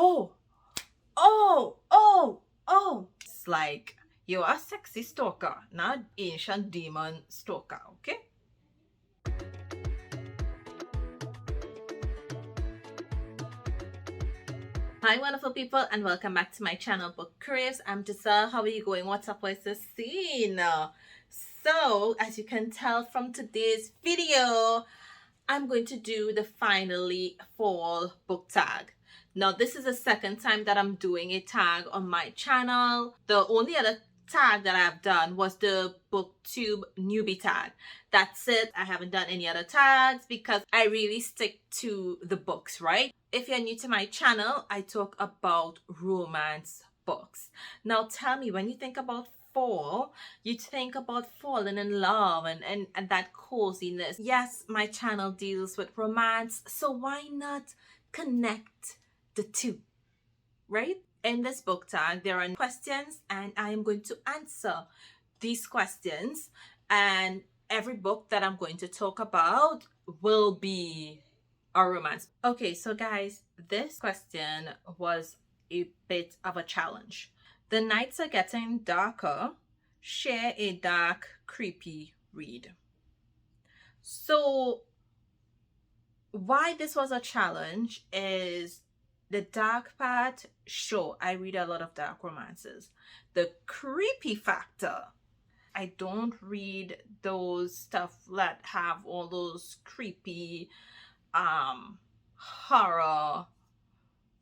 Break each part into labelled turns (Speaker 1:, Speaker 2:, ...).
Speaker 1: Oh, oh. It's like you're a sexy stalker, not ancient demon stalker, okay? Hi wonderful people and welcome back to my channel Book Craves. I'm Giselle. How are you going? What's up with the scene? So as you can tell from today's video, I'm going to do the finally fall book tag. Now this is the second time that I'm doing a tag on my channel. The only other tag that I've done was the booktube newbie tag. That's it. I haven't done any other tags because I really stick to the books, right? If you're new to my channel, I talk about romance books. Now tell me, when you think about fall, you think about falling in love and that coziness. Yes, my channel deals with romance, so why not connect the two, right? In this book tag, there are questions and I am going to answer these questions, and every book that I'm going to talk about will be a romance. Okay, so guys, this question was a bit of a challenge. The nights are getting darker. Share a dark, creepy read. So why this was a challenge is the dark part. Sure, I read a lot of dark romances. The creepy factor, I don't read those stuff that have all those creepy horror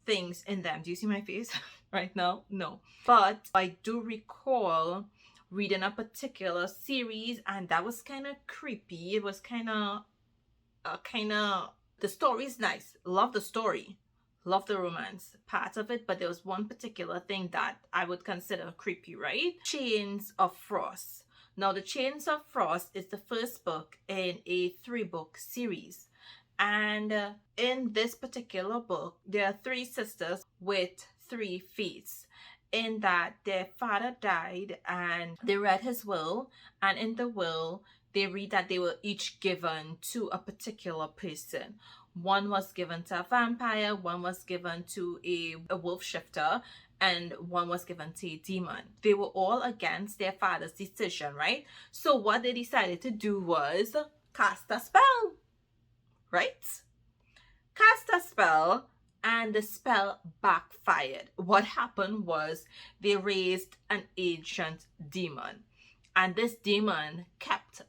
Speaker 1: things in them. Do you see my face right now? No. But I do recall reading a particular series and that was kind of creepy. It was kind of the story is nice. Love the story. Love the romance part of it, but there was one particular thing that I would consider creepy, right? Chains of Frost. Now, the Chains of Frost is the first book in a 3-book series. And in this particular book, there are 3 sisters with 3 fates. In that their father died and they read his will, and in the will, they read that they were each given to a particular person. One was given to a vampire, one was given to a wolf shifter, and one was given to a demon. They were all against their father's decision, right? So what they decided to do was cast a spell, right? Cast a spell, and the spell backfired. What happened was they raised an ancient demon, and this demon kept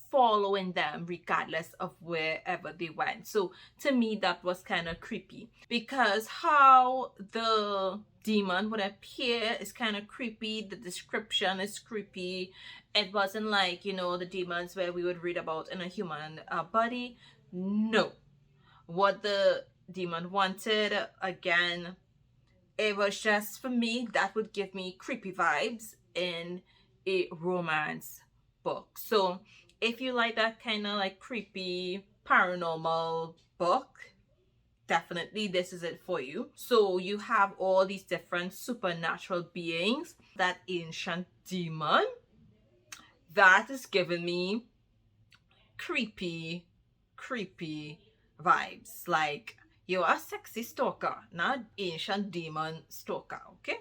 Speaker 1: following them regardless of wherever they went. So to me, that was kind of creepy, because how the demon would appear is kind of creepy. The description is creepy. It wasn't like, you know, the demons where we would read about in a human body. No. What the demon wanted, again, it was just, for me, that would give me creepy vibes in a romance book. So if you like that kind of like creepy paranormal book, definitely this is it for you. So you have all these different supernatural beings, that ancient demon, that is giving me creepy vibes. Like, you're a sexy stalker, not ancient demon stalker, okay?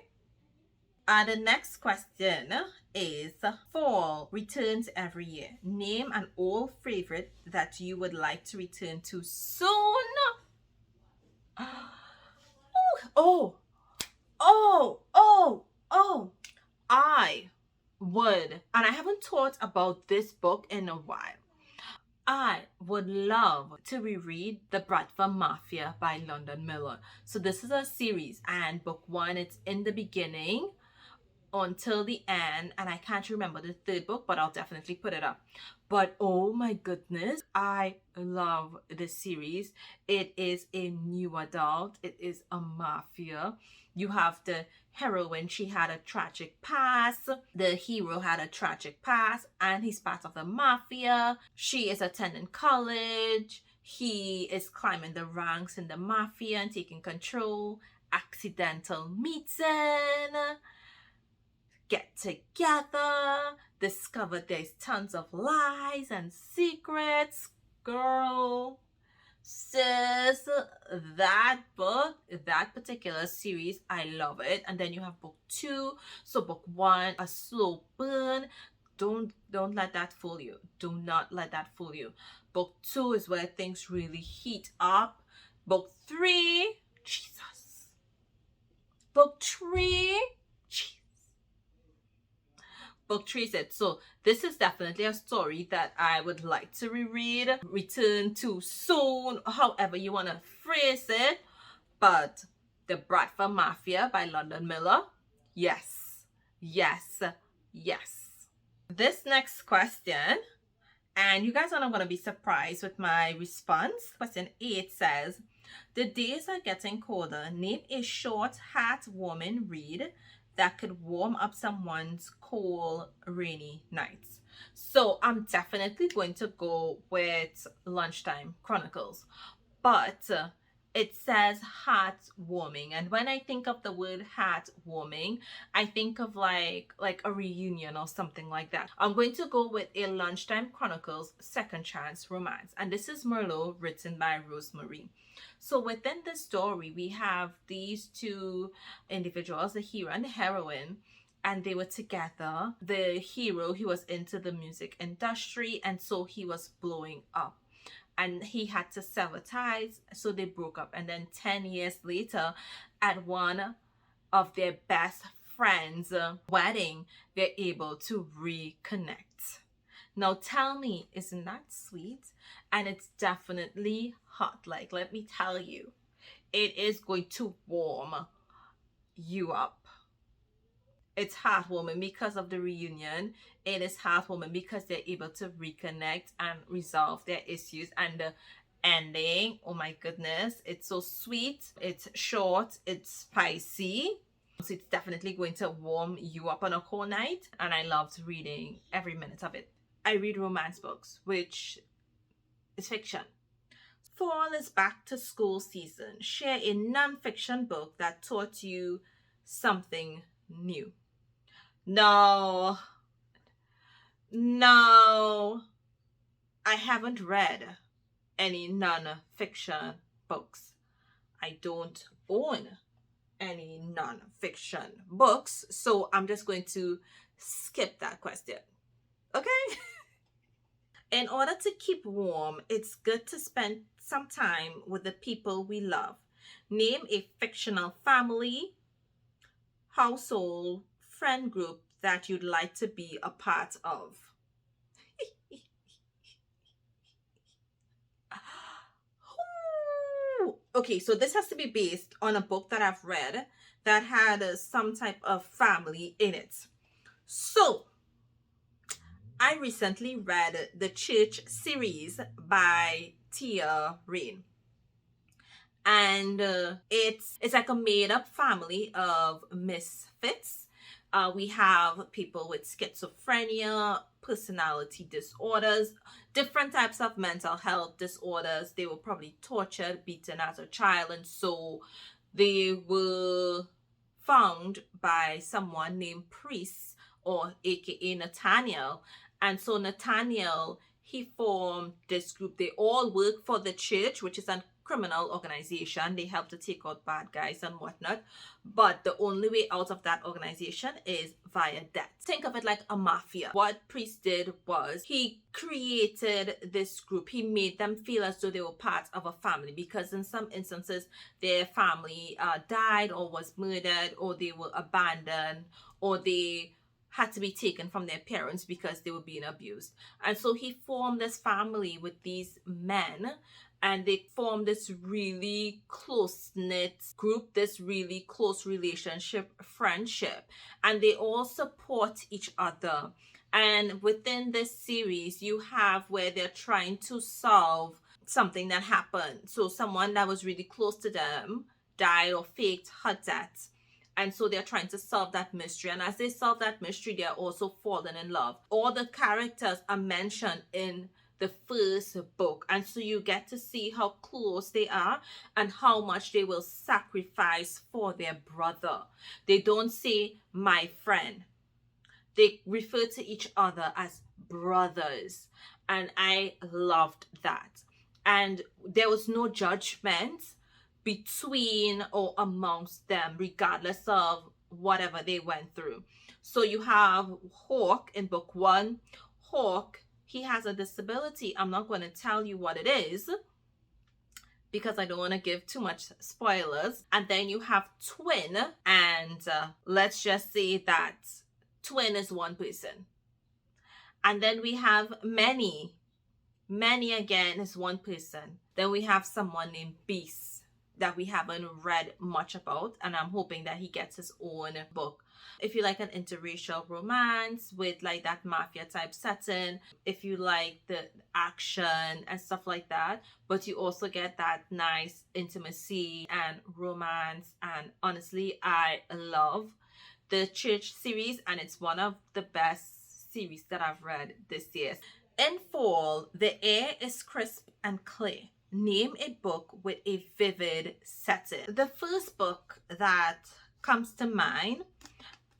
Speaker 1: And the next question is, fall returns every year. Name an old favorite that you would like to return to soon. I would, and I haven't thought about this book in a while, I would love to reread The Bradford Mafia by London Miller. So this is a series, and book 1, it's in the beginning until the end, and I can't remember the 3rd book, but I'll definitely put it up. But oh my goodness, I love this series. It is a new adult. It is a mafia. You have the heroine, she had a tragic past. The hero had a tragic past, and he's part of the mafia. She is attending college. He is climbing the ranks in the mafia and taking control. Accidental meeting. Get together, discover there's tons of lies and secrets. Girl, Sis, that book, that particular series, I love it. And then you have book two. So book one, a slow burn. Don't let that fool you. Do not let that fool you. Book two is where things really heat up. Book three, Jesus. Book three, book three is it. So this is definitely a story that I would like to reread, return to soon, however you want to phrase it. But The Bradford Mafia by London Miller, yes, yes, yes. This next question, and you guys are not going to be surprised with my response. Question 8 says, the days are getting colder. Name a short, heartwarming read that could warm up someone's cold, rainy nights. So I'm definitely going to go with Lunchtime Chronicles. But it says heartwarming, and when I think of the word heartwarming, I think of like a reunion or something like that. I'm going to go with a Lunchtime Chronicles second chance romance, and this is Merlot, written by Rosemary. So within the story, we have these two individuals, the hero and the heroine, and they were together. The hero, he was into the music industry, and so he was blowing up, and he had to sever ties, so they broke up. And then 10 years later, at one of their best friends' wedding, they're able to reconnect. Now tell me, isn't that sweet? And it's definitely hot. Like, let me tell you, it is going to warm you up. It's heartwarming because of the reunion. It is heartwarming because they're able to reconnect and resolve their issues. And the ending, oh my goodness, it's so sweet. It's short, it's spicy. So it's definitely going to warm you up on a cold night. And I loved reading every minute of it. I read romance books, which is fiction. Fall is back to school season. Share a non-fiction book that taught you something new. No, I haven't read any non-fiction books. I don't own any non-fiction books, so I'm just going to skip that question. Okay? In order to keep warm, it's good to spend some time with the people we love. Name a fictional family, household, friend group that you'd like to be a part of. Okay, so this has to be based on a book that I've read that had some type of family in it. So, I recently read the Church series by Tia Rain. And it's like a made-up family of misfits. We have people with schizophrenia, personality disorders, different types of mental health disorders. They were probably tortured, beaten as a child, and so they were found by someone named Priest, or aka Nathaniel. And so Nathaniel, he formed this group. They all work for the church, which is a criminal organization. They help to take out bad guys and whatnot. But the only way out of that organization is via death. Think of it like a mafia. What Priest did was he created this group. He made them feel as though they were part of a family, because in some instances their family died or was murdered, or they were abandoned, or they had to be taken from their parents because they were being abused. And so he formed this family with these men, and they formed this really close-knit group, this really close relationship, friendship, and they all support each other. And within this series, you have where they're trying to solve something that happened. So someone that was really close to them died or faked her death. And so they're trying to solve that mystery. And as they solve that mystery, they're also falling in love. All the characters are mentioned in the first book. And so you get to see how close they are and how much they will sacrifice for their brother. They don't say my friend. They refer to each other as brothers. And I loved that. and there was no judgment between or amongst them, regardless of whatever they went through. So you have Hawk in book one. Hawk, he has a disability. I'm not going to tell you what it is because I don't want to give too much spoilers. And then you have Twin, and let's just say that Twin is one person. And then we have Many. Many again is one person. Then we have someone named Beast that we haven't read much about, and I'm hoping that he gets his own book. If you like an interracial romance with like that mafia type setting, if you like the action and stuff like that, but you also get that nice intimacy and romance, and honestly, I love the Church series, and it's one of the best series that I've read this year. In fall, the air is crisp and clear. Name a book with a vivid setting. The first book that comes to mind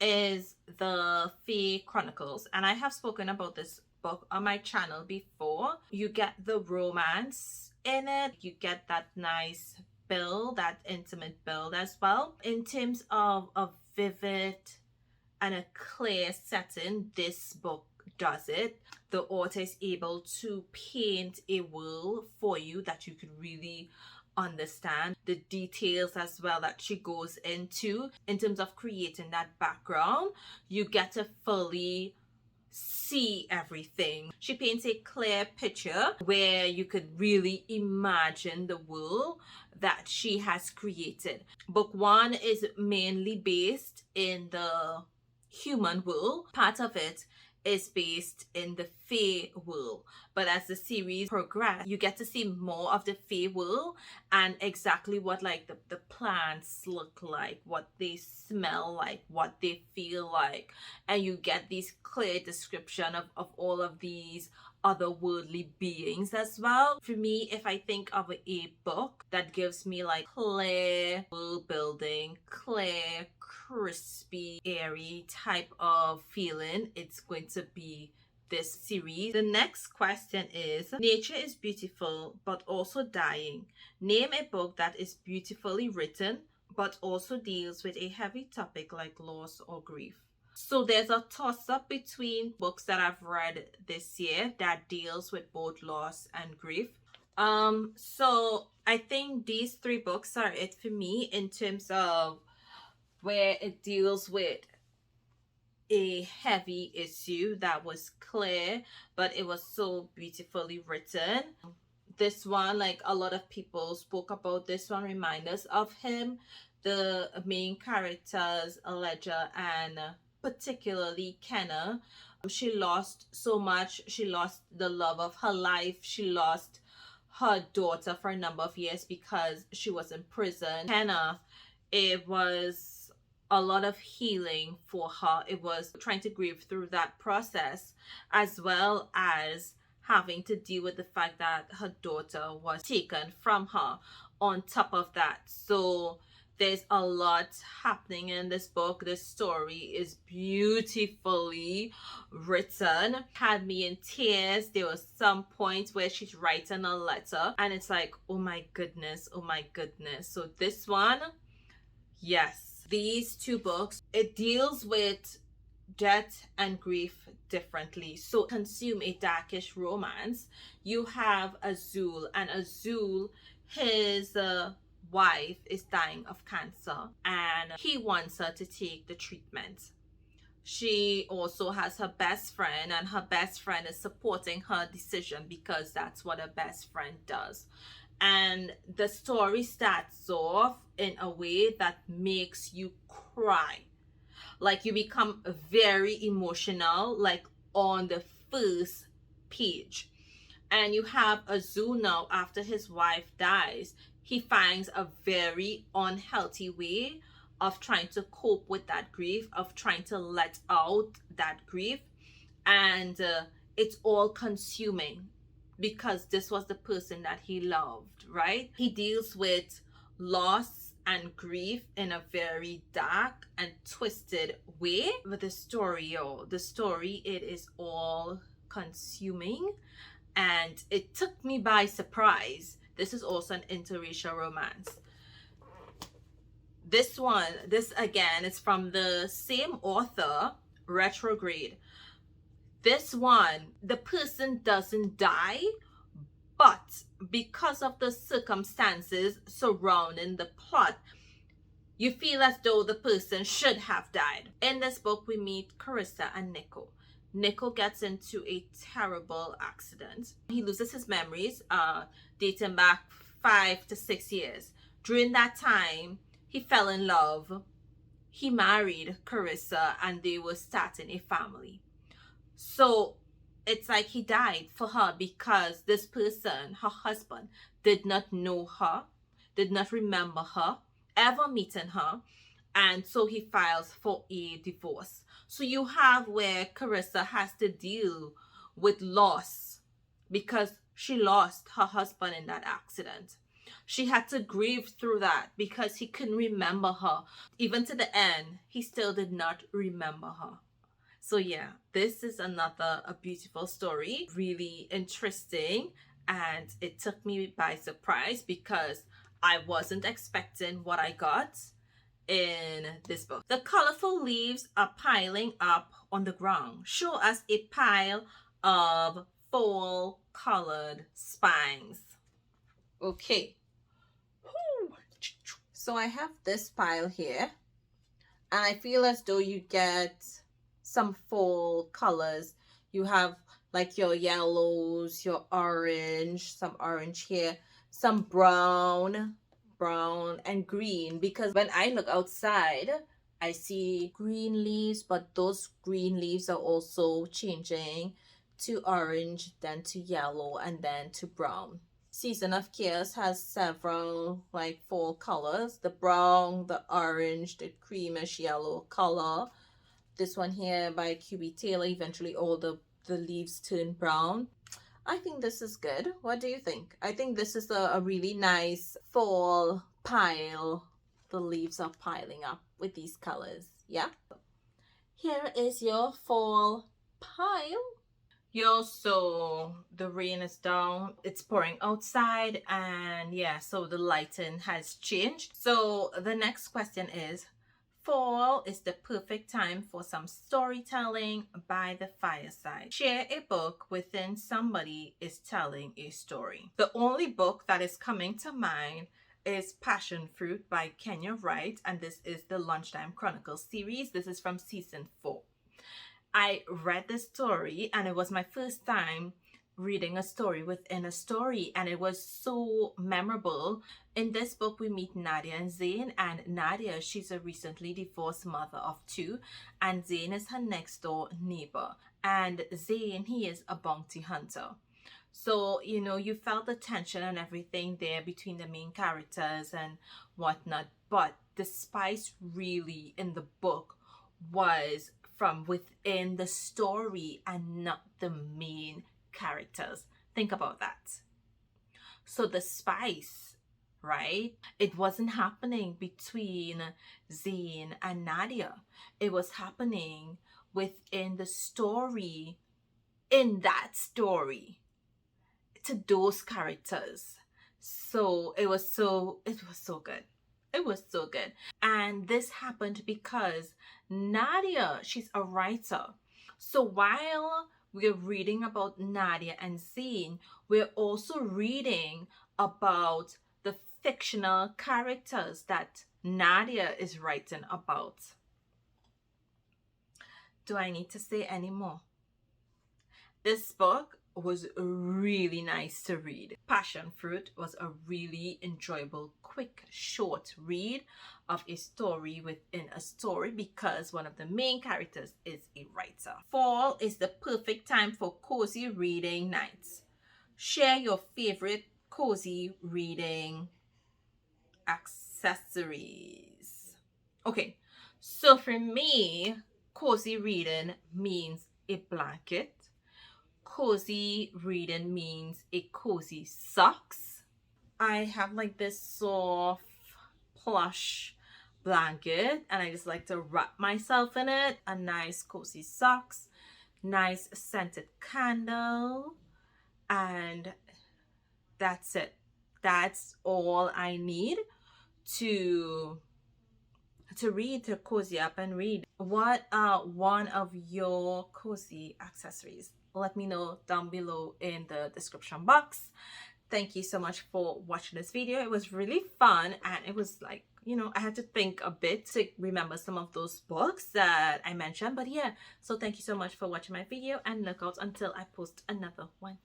Speaker 1: is the Fae Chronicles, and I have spoken about this book on my channel before. You get the romance in it, you get that nice build, that intimate build as well. In terms of a vivid and a clear setting, this book does it. The author is able to paint a world for you that you could really understand. The details as well that she goes into in terms of creating that background, you get to fully see everything. She paints a clear picture where you could really imagine the world that she has created. Book one is mainly based in the human world. Part of it is based in the Fae world, but as the series progresses, you get to see more of the Fae world and exactly what like the plants look like, what they smell like, what they feel like, and you get these clear description of all of these otherworldly beings as well. For me, if I think of a book that gives me like clear world building, clear, crispy, airy type of feeling, it's going to be this series. The next question is, nature is beautiful but also dying. Name a book that is beautifully written but also deals with a heavy topic like loss or grief. So there's a toss-up between books that I've read this year that deals with both loss and grief. So I think these three books are it for me in terms of where it deals with a heavy issue that was clear, but it was so beautifully written. This one, like a lot of people spoke about this one, remind us of him. The main characters, Allegra and particularly Kenna, she lost so much. She lost the love of her life. She lost her daughter for a number of years because she was in prison. Kenna, it was a lot of healing for her. It was trying to grieve through that process, as well as having to deal with the fact that her daughter was taken from her on top of that. So there's a lot happening in this book. The story is beautifully written, had me in tears. There were some points where she's writing a letter and it's like, oh my goodness, oh my goodness. So this one, yes. These two books, it deals with death and grief differently. So consume a darkish romance. You have Azul, and Azul, his wife is dying of cancer and he wants her to take the treatment. She also has her best friend, and her best friend is supporting her decision because that's what a best friend does. And the story starts off in a way that makes you cry. Like you become very emotional, like on the first page. And you have Azul now, after his wife dies, he finds a very unhealthy way of trying to cope with that grief, of trying to let out that grief. And it's all consuming because this was the person that he loved, right? He deals with loss and grief in a very dark and twisted way. But the story, it is all consuming and it took me by surprise. This is also an interracial romance. This again is from the same author, Retrograde. This one, the person doesn't die, but because of the circumstances surrounding the plot, you feel as though the person should have died. In this book, we meet Carissa and Nico. Nico gets into a terrible accident. He loses his memories, dating back 5 to 6 years. During that time, he fell in love. He married Carissa and they were starting a family. So it's like he died for her because this person, her husband, did not know her, did not remember her, ever meeting her, and so he files for a divorce. So you have where Carissa has to deal with loss because she lost her husband in that accident. She had to grieve through that because he couldn't remember her. Even to the end, he still did not remember her. So yeah, this is a beautiful story, really interesting, and it took me by surprise because I wasn't expecting what I got in this book. The colorful leaves are piling up on the ground. Show us a pile of fall colored spines. Okay. So I have this pile here, and I feel as though you get some fall colors. You have like your yellows, your orange, some orange here, some brown and green, because when I look outside I see green leaves, but those green leaves are also changing to orange, then to yellow, and then to brown. Season of Chaos has several like fall colors: the brown, the orange, the creamish yellow color. This one here by QB Taylor, eventually all the leaves turn brown. I think this is good. What do you think? I think this is a really nice fall pile. The leaves are piling up with these colors. Yeah. Here is your fall pile. Yo, so the rain is down, it's pouring outside, and yeah, so the lighting has changed. So the next question is, fall is the perfect time for some storytelling by the fireside. Share a book within somebody is telling a story. The only book that is coming to mind is Passion Fruit by Kenya Wright, and this is the Lunchtime Chronicles series. This is from season 4. I read this story and it was my first time reading a story within a story, and it was so memorable. In this book we meet Nadia and Zane, and Nadia, she's a recently divorced mother of 2, and Zane is her next door neighbor, and Zane, he is a bounty hunter. So you felt the tension and everything there between the main characters and whatnot, but the spice really in the book was from within the story and not the main characters. Think about that. So the spice, right? It wasn't happening between Zane and Nadia. It was happening within the story, in that story, to those characters. So it was so good. It was so good. And this happened because Nadia, she's a writer. So while we're reading about Nadia and Zane, we're also reading about the fictional characters that Nadia is writing about. Do I need to say any more? This book was really nice to read. Passion Fruit was a really enjoyable, quick, short read of a story within a story because one of the main characters is a writer. Fall is the perfect time for cozy reading nights. Share your favorite cozy reading accessories. Okay, so for me, cozy reading means a blanket. Cozy reading means a cozy socks. I have like this soft plush blanket and I just like to wrap myself in it. A nice cozy socks, nice scented candle, And that's it. That's all I need to read, to cozy up and read. What are one of your cozy accessories? Let me know down below in the description box. Thank you so much for watching this video. It was really fun, and it was like, you know, I had to think a bit to remember some of those books that I mentioned. But yeah, so thank you so much for watching my video, and look out until I post another one.